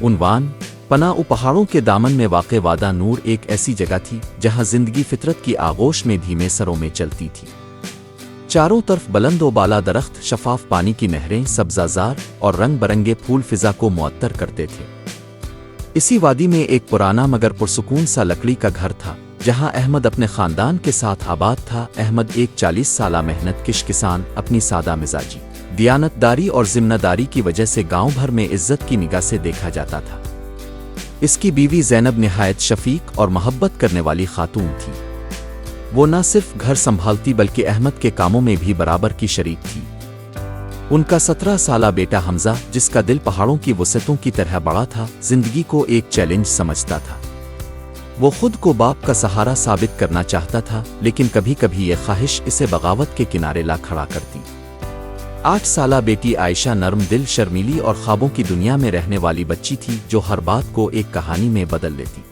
उनवान पनाह पहाड़ों के दामन में वाक़ वादा नूर एक ऐसी जगह थी जहां जिंदगी फितरत की आगोश में धीमे सरों में चलती थी। चारों तरफ बुलंद व बाला दरख्त, शफाफ पानी की नहरें, सब्ज़ाज़ार और रंग बरंगे फूल फिज़ा को मुअत्तर करते थे। इसी वादी में एक पुराना मगर पुरसुकून सा लकड़ी का घर था जहां अहमद अपने ख़ानदान के साथ आबाद था। अहमद एक 40 साला मेहनत किश किसान, अपनी सादा मिजाजी, दियानतदारी और ज़िम्मेदारी की वजह से गांव भर में इज्जत की निगाह से देखा जाता था। इसकी बीवी ज़ैनब निहायत शफीक और मोहब्बत करने वाली खातून थी। वो न सिर्फ घर संभालती बल्कि अहमद के कामों में भी बराबर की शरीक थी। उनका 17 साला बेटा हमजा, जिसका दिल पहाड़ों की वसअतों की तरह बड़ा था, जिंदगी को एक चैलेंज समझता था। वो खुद को बाप का सहारा साबित करना चाहता था, लेकिन कभी कभी ये ख्वाहिश इसे बगावत के किनारे ला खड़ा करती। 8 साला बेटी आयशा नरम दिल, शर्मीली और ख्वाबों की दुनिया में रहने वाली बच्ची थी जो हर बात को एक कहानी में बदल लेती।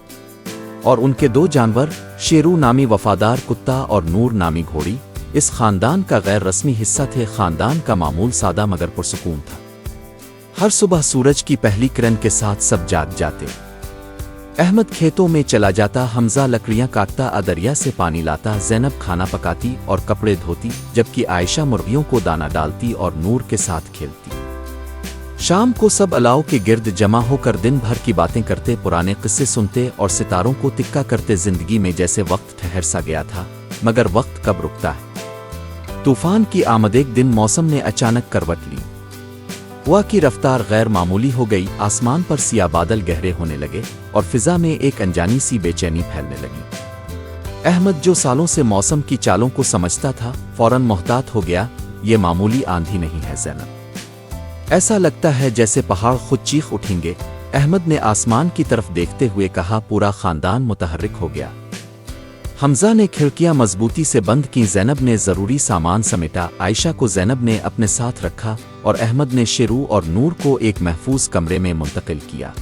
और उनके 2 जानवर, शेरू नामी वफादार कुत्ता और नूर नामी घोड़ी, इस खानदान का गैर रस्मी हिस्सा थे। खानदान का मामूल सादा मगर पुरसुकून था। हर सुबह सूरज की पहली किरण के साथ सब जाग जाते। अहमद खेतों में चला जाता, हमजा लकड़ियां काटता, दरिया से पानी लाता, ज़ैनब खाना पकाती और कपड़े धोती, जबकि आयशा मुर्गियों को दाना डालती और नूर के साथ खेलती। शाम को सब अलाव के गिर्द जमा होकर दिन भर की बातें करते, पुराने किस्से सुनते और सितारों को तिक्का करते। जिंदगी में जैसे वक्त ठहर सा गया था, मगर वक्त कब रुकता है। तूफान की आमद एक दिन मौसम ने अचानक करवट ली। हवा की रफ्तार गैर मामूली हो गई, आसमान पर सिया बादल गहरे होने लगे और फिजा में एक अनजानी सी बेचैनी फैलने लगी। अहमद, जो सालों से मौसम की चालों को समझता था, फौरन मोहतात हो गया। ये मामूली आंधी नहीं है ज़ैनब, ऐसा लगता है जैसे पहाड़ खुद चीख उठेंगे। अहमद ने आसमान की तरफ देखते हुए कहा, पूरा खानदान मुतहर्रिक हो गया। हमजा ने खिड़कियां मजबूती से बंद की, ज़ैनब ने ज़रूरी सामान समेटा, आयशा को ज़ैनब ने अपने साथ रखा और अहमद ने शेरू और नूर को एक महफूज कमरे में मुंतकिल किया।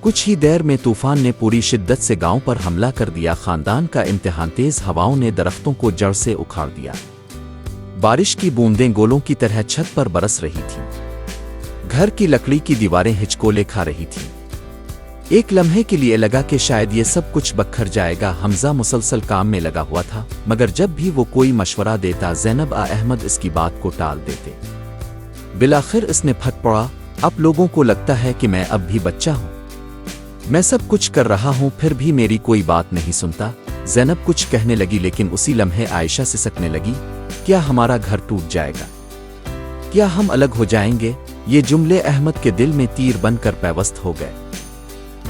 कुछ ही देर में तूफान ने पूरी शिद्दत से गांव पर हमला कर दिया। खानदान का इम्तिहान, तेज हवाओं ने दरख्तों को जड़ से उखाड़ दिया। बारिश की बूंदें गोलों की तरह छत पर बरस रही थीं। घर की लकड़ी की दीवारें हिचकोले खा रही थीं। एक लम्हे के लिए लगा कि शायद ये सब कुछ बखर जाएगा। हमजा मुसलसल काम में लगा हुआ था, मगर जब भी वो कोई मशवरा देता, ज़ैनब अहमद इसकी बात को टाल देते। बिलाखिर इसने फट पड़ा, अब लोगों को लगता है कि मैं अब भी बच्चा हूँ। मैं सब कुछ कर रहा हूँ, फिर भी मेरी कोई बात नहीं सुनता। ज़ैनब कुछ कहने लगी, लेकिन उसी लम्हे आयशा सिसकने लगी, क्या हमारा घर टूट जाएगा? क्या हम अलग हो जाएंगे? ये जुमले अहमद के दिल में तीर बनकर पैवस्त हो गए।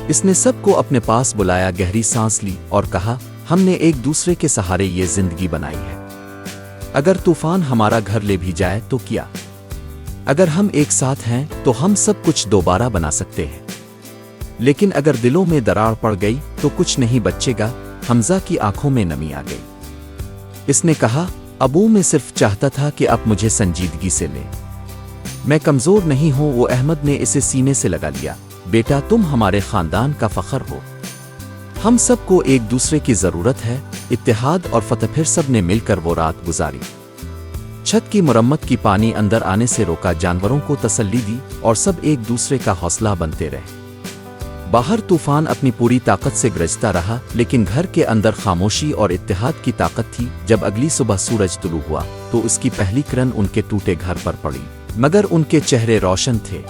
इसने सबको अपने पास बुलाया, गहरी सांस ली और कहा, हमने एक दूसरे के सहारे ये जिंदगी बनाई है। अगर तूफान हमारा घर ले भी जाए तो क्या? अगर हम एक साथ हैं तो हम सब कुछ दोबारा बना सकते हैं। लेकिन अगर दिलों में दरार पड़ गई तो कुछ नहीं बचेगा। हमजा की आंखों में नमी आ गई। इसने कहा, अबू मैं सिर्फ चाहता था कि आप मुझे संजीदगी से लें। मैं कमजोर नहीं हूं। वो अहमद ने इसे सीने से लगा लिया। बेटा, तुम हमारे खानदान का फख्र हो। हम सबको एक दूसरे की जरूरत है। इत्तेहाद और फतह। फिर सब ने मिलकर वो रात गुजारी। छत की मुरम्मत की, पानी अंदर आने से रोका, जानवरों को तसल्ली दी और सब एक दूसरे का हौसला बनते रहे। बाहर तूफान अपनी पूरी ताकत से गरजता रहा, लेकिन घर के अंदर खामोशी और इत्तेहाद की ताकत थी। जब अगली सुबह सूरज तुलू हुआ तो उसकी पहली किरण उनके टूटे घर पर पड़ी, मगर उनके चेहरे रोशन थे।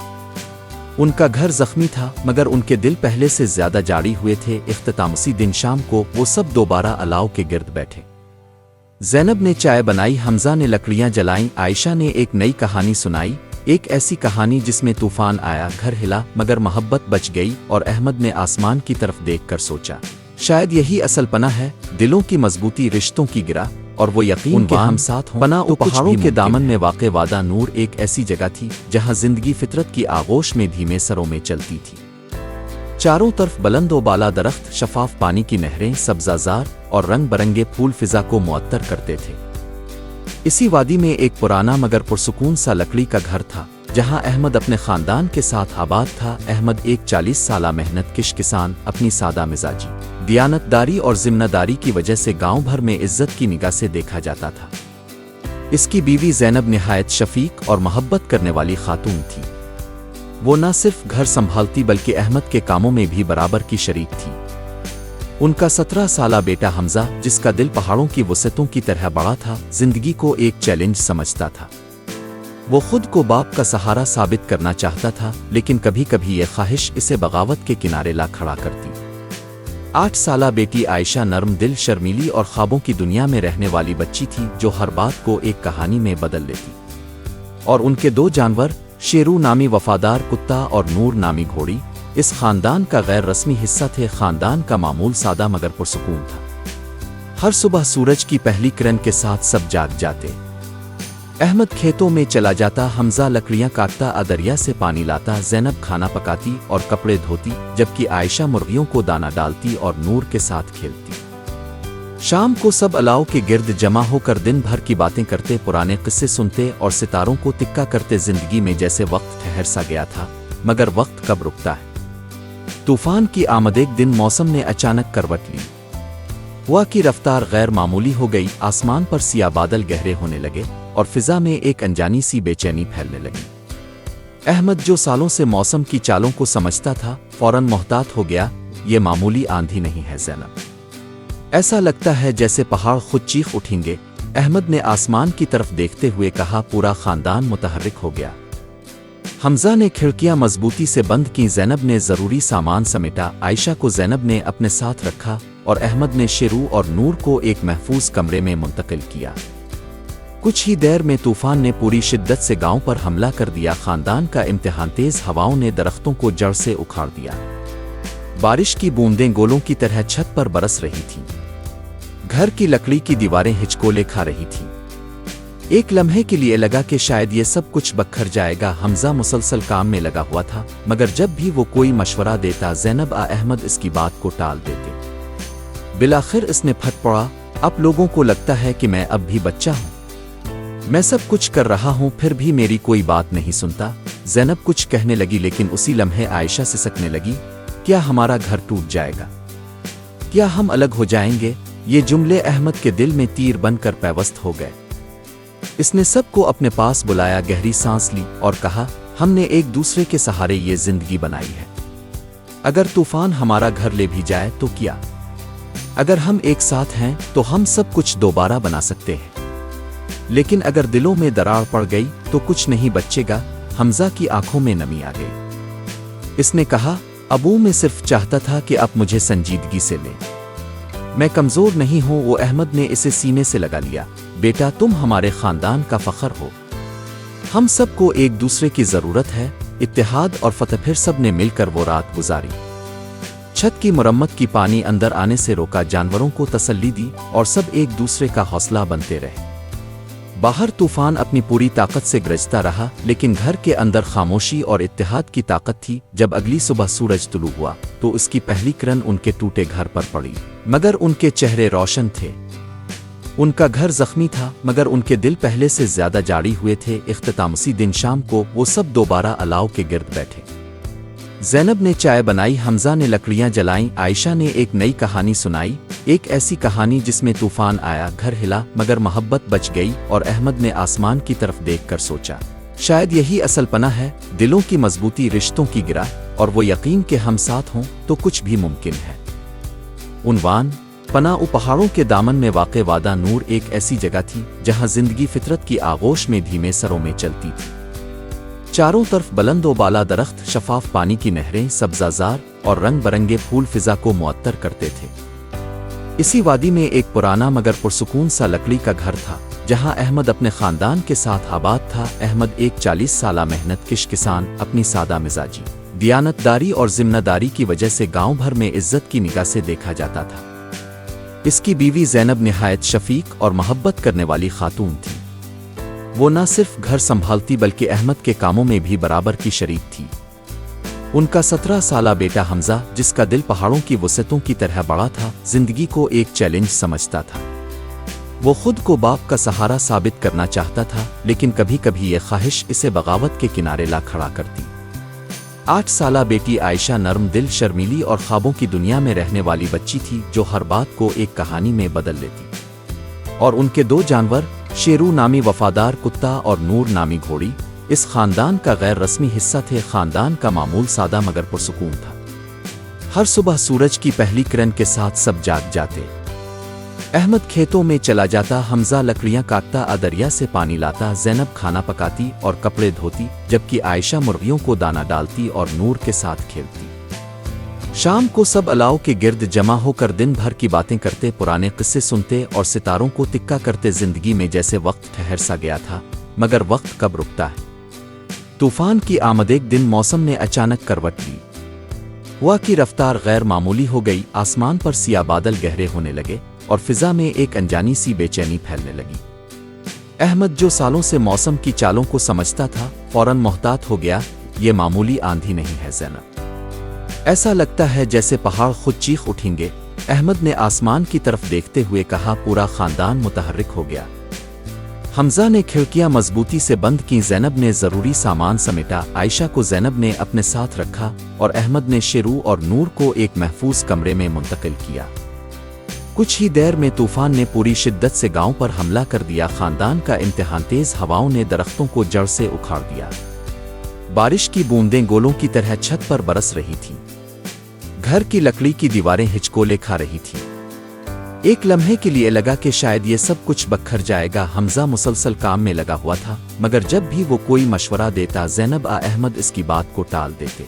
उनका घर जख्मी था, मगर उनके दिल पहले से ज्यादा जारी हुए थे। इख्तितामी दिन शाम को वो सब दोबारा अलाव के गिर्द बैठे। ज़ैनब ने चाय बनाई, हमजा ने लकड़ियां जलाईं, आयशा ने एक नई कहानी सुनाई, एक ऐसी कहानी जिसमें तूफान आया, घर हिला, मगर मोहब्बत बच गई। और अहमद ने आसमान की तरफ देखकर सोचा, शायद यही असल पनाह है, दिलों की मजबूती, रिश्तों की गिरा और वो यकीन कि हम साथ हों। पनाह पहाड़ों के दामन में वाक़ वादा नूर एक ऐसी जगह थी जहां जिंदगी फितरत की आगोश में धीमे सरों में चलती थी। चारों तरफ बुलंद व बाला दरख्त, शफाफ पानी की नहरें, सब्ज़ाज़ार और रंग बरंगे फूल फिजा को मुअत्तर करते थे। इसी वादी में एक पुराना मगर पुरसुकून सा लकड़ी का घर था जहां अहमद अपने खानदान के साथ आबाद था। अहमद एक 40 साला मेहनत किश किसान, अपनी सादा मिजाजी, दियानतदारी और जिम्मेदारी की वजह से गांव भर में इज्जत की निगाह से देखा जाता था। इसकी बीवी ज़ैनब निहायत शफीक और मोहब्बत करने वाली खातून थी। वो न सिर्फ घर संभालती बल्कि अहमद के कामों में भी बराबर की शरीक थी। उनका 17 साला बेटा हमजा, जिसका दिल पहाड़ों की वसअतों की तरह बड़ा था, जिंदगी को एक चैलेंज समझता था। वो खुद को बाप का सहारा साबित करना चाहता था, लेकिन कभी कभी ये ख्वाहिश इसे बगावत के किनारे ला खड़ा करती। 8 साला बेटी आयशा नर्म दिल, शर्मीली और ख्वाबों की दुनिया में रहने वाली बच्ची थी, जो हर बात को एक कहानी में बदल लेती। और उनके 2 जानवर, शेरू नामी वफादार कुत्ता और नूर नामी घोड़ी, इस खानदान का गैर रस्मी हिस्सा थे। खानदान का मामूल सादा मगर पुरसुकून था। हर सुबह सूरज की पहली किरण के साथ सब जाग जाते। अहमद खेतों में चला जाता, हमजा लकड़ियां काटता, दरिया से पानी लाता, ज़ैनब खाना पकाती और कपड़े धोती, जबकि आयशा मुर्गियों को दाना डालती और नूर के साथ खेलती। शाम को सब अलाव के गिर्द जमा होकर दिन भर की बातें करते, पुराने किस्से सुनते और सितारों को तिक्का करते। जिंदगी में जैसे वक्त ठहर सा गया था, मगर वक्त कब रुकता है। तूफान की आमद एक दिन मौसम ने अचानक करवट ली। हवा की रफ्तार गैर मामूली हो गई, आसमान पर सिया बादल गहरे होने लगे और फिजा में एक अनजानी सी बेचैनी फैलने लगी। अहमद, जो सालों से मौसम की चालों को समझता था, फौरन मोहतात हो गया। ये मामूली आंधी नहीं है ज़ैनब, ऐसा लगता है जैसे पहाड़ खुद चीख उठेंगे। अहमद ने आसमान की तरफ देखते हुए कहा, पूरा खानदान मुतहर्रिक हो गया। हमजा ने खिड़कियां मजबूती से बंद की, ज़ैनब ने ज़रूरी सामान समेटा, आयशा को ज़ैनब ने अपने साथ रखा और अहमद ने शेरू और नूर को एक महफूज कमरे में मुंतकिल किया। कुछ ही देर में तूफान ने पूरी शिद्दत से गांव पर हमला कर दिया। खानदान का इम्तिहान, तेज हवाओं ने दरख्तों को जड़ से उखाड़ दिया। बारिश की बूंदें गोलों की तरह छत पर बरस रही थीं। घर की लकड़ी की दीवारें हिचकोले खा रही थीं। एक लम्हे के लिए लगा कि शायद ये सब कुछ बखर जाएगा। हमजा मुसलसल काम में लगा हुआ था, मगर जब भी वो कोई मशवरा देता, ज़ैनब अहमद इसकी बात को टाल देते। बिलाखिर इसने फट पड़ा, अब लोगों को लगता है कि मैं अब भी बच्चा हूँ। मैं सब कुछ कर रहा हूँ, फिर भी मेरी कोई बात नहीं सुनता। ज़ैनब कुछ कहने लगी, लेकिन उसी लम्हे आयशा सिसकने लगी, क्या हमारा घर टूट जाएगा? क्या हम अलग हो जाएंगे? ये जुमले अहमद के दिल में तीर बनकर पैवस्त हो गए। इसने सबको अपने पास बुलाया, गहरी सांस ली और कहा, हमने एक दूसरे के सहारे ये जिंदगी बनाई है। अगर तूफान हमारा घर ले भी जाए तो क्या? अगर हम एक साथ हैं तो हम सब कुछ दोबारा बना सकते हैं। लेकिन अगर दिलों में दरार पड़ गई तो कुछ नहीं बचेगा। हमजा की आंखों में नमी आ गई। इसने कहा, अबू मैं सिर्फ चाहता था कि आप मुझे संजीदगी से लें। मैं कमजोर नहीं हूं। वो अहमद ने इसे सीने से लगा लिया। बेटा, तुम हमारे खानदान का फख्र हो। हम सबको एक दूसरे की जरूरत है। इत्तेहाद और फतह। फिर सब ने मिलकर वो रात गुजारी। छत की मुरम्मत की, पानी अंदर आने से रोका, जानवरों को तसल्ली दी और सब एक दूसरे का हौसला बनते रहे। बाहर तूफान अपनी पूरी ताकत से गरजता रहा, लेकिन घर के अंदर खामोशी और इत्तेहाद की ताकत थी। जब अगली सुबह सूरज तुलू हुआ तो उसकी पहली किरण उनके टूटे घर पर पड़ी, मगर उनके चेहरे रोशन थे। उनका घर जख्मी था, मगर उनके दिल पहले से ज्यादा जाड़ी हुए थे। इख्तितामसी दिन शाम को वो सब दोबारा अलाव के गिर्द बैठे। ज़ैनब ने चाय बनाई, हमजा ने लकड़ियां जलाईं, आयशा ने एक नई कहानी सुनाई, एक ऐसी कहानी जिसमें तूफान आया, घर हिला, मगर मोहब्बत बच गई। और अहमद ने आसमान की तरफ देखकर सोचा, शायद यही असल पनाह है, दिलों की मजबूती, रिश्तों की गिरा और वो यकीन कि हम साथ हों तो कुछ भी मुमकिन है। उन्वान, पनाह पहाड़ों के दामन में वाक़े वादा नूर एक ऐसी जगह थी जहां जिंदगी फितरत की आगोश में धीमे सरों में चलती थी। चारों तरफ बुलंद व बाला दरख्त, शफाफ पानी की नहरें, सब्जाजार और रंग बरंगे फूल फिजा को मुअत्तर करते थे। इसी वादी में एक पुराना मगर पुरसुकून सा लकड़ी का घर था, जहां अहमद अपने खानदान के साथ आबाद था। अहमद एक 40 साला मेहनतकश किसान, अपनी सादा मिजाजी, दियानतदारी और जिम्मेदारी की वजह से गांव भर में इज्जत की निगाह से देखा जाता था। इसकी बीवी ज़ैनब निहायत शफीक और मोहब्बत करने वाली खातून थी। वो न सिर्फ घर संभालती बल्कि अहमद के कामों में भी बराबर की शरीक थी। उनका 17 साला बेटा हमजा, जिसका दिल पहाड़ों की वसअतों की तरह बड़ा था, जिंदगी को एक चैलेंज समझता था। वो खुद को बाप का सहारा साबित करना चाहता था, लेकिन कभी कभी ये ख्वाहिश इसे बगावत के किनारे ला खड़ा करती। 8 साला बेटी आयशा नर्म दिल, शर्मीली और ख्वाबों की दुनिया में रहने वाली बच्ची थी, जो हर बात को एक कहानी में बदल लेती। और उनके 2 जानवर, शेरू नामी वफादार कुत्ता और नूर नामी घोड़ी, اس خاندان کا غیر رسمی حصہ تھے۔ خاندان کا معمول سادہ مگر پرسکون تھا۔ ہر صبح سورج کی پہلی کرن کے ساتھ سب جاگ جاتے۔ احمد کھیتوں میں چلا جاتا، حمزہ لکڑیاں کاٹتا، دریا سے پانی لاتا، زینب کھانا پکاتی اور کپڑے دھوتی، جبکہ عائشہ مرغیوں کو دانہ ڈالتی اور نور کے ساتھ کھیلتی۔ شام کو سب الاؤ کے گرد جمع ہو کر دن بھر کی باتیں کرتے، پرانے قصے سنتے اور ستاروں کو تکا کرتے۔ زندگی میں جیسے وقت ٹھہر سا گیا تھا، مگر وقت کب رکتا ہے؟ طوفان کی آمد ایک دن موسم نے اچانک کروٹ لی۔ ہوا کی رفتار غیر معمولی ہو گئی، آسمان پر سیاہ بادل گہرے ہونے لگے اور فضا میں ایک انجانی سی بے چینی پھیلنے لگی۔ احمد جو سالوں سے موسم کی چالوں کو سمجھتا تھا، فوراً محتاط ہو گیا۔ یہ معمولی آندھی نہیں ہے زینب، ایسا لگتا ہے جیسے پہاڑ خود چیخ اٹھیں گے۔ احمد نے آسمان کی طرف دیکھتے ہوئے کہا، پورا خاندان متحرک ہو گیا۔ حمزہ نے کھڑکیاں مضبوطی سے بند کیں، زینب نے ضروری سامان سمیٹا، عائشہ کو زینب نے اپنے ساتھ رکھا اور احمد نے شیرو اور نور کو ایک محفوظ کمرے میں منتقل کیا۔ کچھ ہی دیر میں طوفان نے پوری شدت سے گاؤں پر حملہ کر دیا۔ خاندان کا امتحان، تیز ہواؤں نے درختوں کو جڑ سے اکھاڑ دیا۔ بارش کی بوندیں گولوں کی طرح چھت پر برس رہی تھیں۔ گھر کی لکڑی کی دیواریں ہچکولے کھا رہی تھیں۔ ایک لمحے کے لیے لگا کہ شاید یہ سب کچھ بکھر جائے گا۔ حمزہ مسلسل کام میں لگا ہوا تھا، مگر جب بھی وہ کوئی مشورہ دیتا، زینب احمد اس کی بات کو ٹال دیتے۔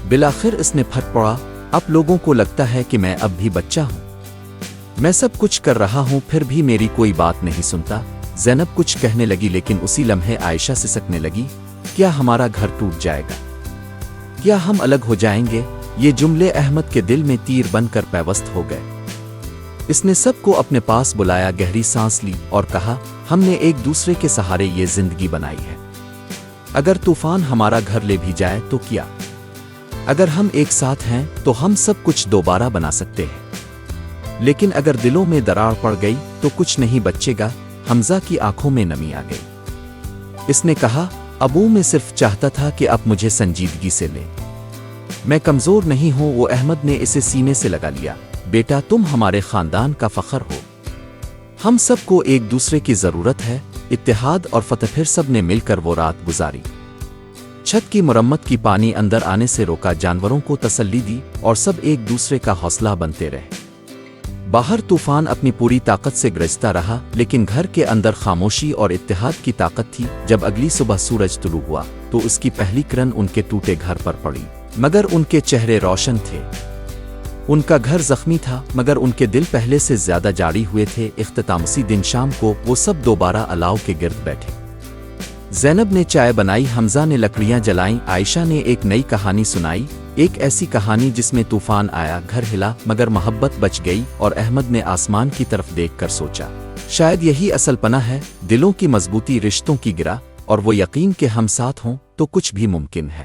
بالآخر اس نے پھٹ پڑا، اب لوگوں کو لگتا ہے کہ میں اب بھی بچہ ہوں، میں سب کچھ کر رہا ہوں پھر بھی میری کوئی بات نہیں سنتا۔ زینب کچھ کہنے لگی، لیکن اسی لمحے عائشہ سسکنے لگی، کیا ہمارا گھر ٹوٹ جائے گا؟ کیا ہم الگ ہو جائیں گے؟ یہ جملے احمد کے دل میں تیر بن کر پیوست ہو گئے۔ اس نے سب کو اپنے پاس بلایا، گہری سانس لی اور کہا، ہم نے ایک دوسرے کے سہارے یہ زندگی بنائی ہے۔ اگر طوفان ہمارا گھر لے بھی جائے تو کیا؟ اگر ہم ایک ساتھ ہیں تو ہم سب کچھ دوبارہ بنا سکتے ہیں، لیکن اگر دلوں میں دراڑ پڑ گئی تو کچھ نہیں بچے گا۔ حمزہ کی آنکھوں میں نمی آ گئی۔ اس نے کہا، ابو میں صرف چاہتا تھا کہ اب مجھے سنجیدگی سے لے، میں کمزور نہیں ہوں۔ وہ احمد نے اسے سینے سے لگا لیا، بیٹا تم ہمارے خاندان کا فخر ہو، ہم سب کو ایک دوسرے کی ضرورت ہے۔ اتحاد اور فتح۔ پھر سب نے مل کر وہ رات گزاری۔ چھت کی مرمت کی، پانی اندر آنے سے روکا، جانوروں کو تسلی دی اور سب ایک دوسرے کا حوصلہ بنتے رہے۔ باہر طوفان اپنی پوری طاقت سے گرجتا رہا، لیکن گھر کے اندر خاموشی اور اتحاد کی طاقت تھی۔ جب اگلی صبح سورج طلوع ہوا تو اس کی پہلی کرن ان کے ٹوٹے گھر پر پڑی، مگر ان کے چہرے روشن تھے۔ ان کا گھر زخمی تھا، مگر ان کے دل پہلے سے زیادہ جاڑی ہوئے تھے۔ اختتامی دن شام کو وہ سب دوبارہ الاؤ کے گرد بیٹھے۔ زینب نے چائے بنائی، حمزہ نے لکڑیاں جلائیں، عائشہ نے ایک نئی کہانی سنائی، ایک ایسی کہانی جس میں طوفان آیا، گھر ہلا، مگر محبت بچ گئی۔ اور احمد نے آسمان کی طرف دیکھ کر سوچا، شاید یہی اصل پناہ ہے، دلوں کی مضبوطی، رشتوں کی گرہ اور وہ یقین کہ ہم ساتھ ہوں تو کچھ بھی ممکن ہے۔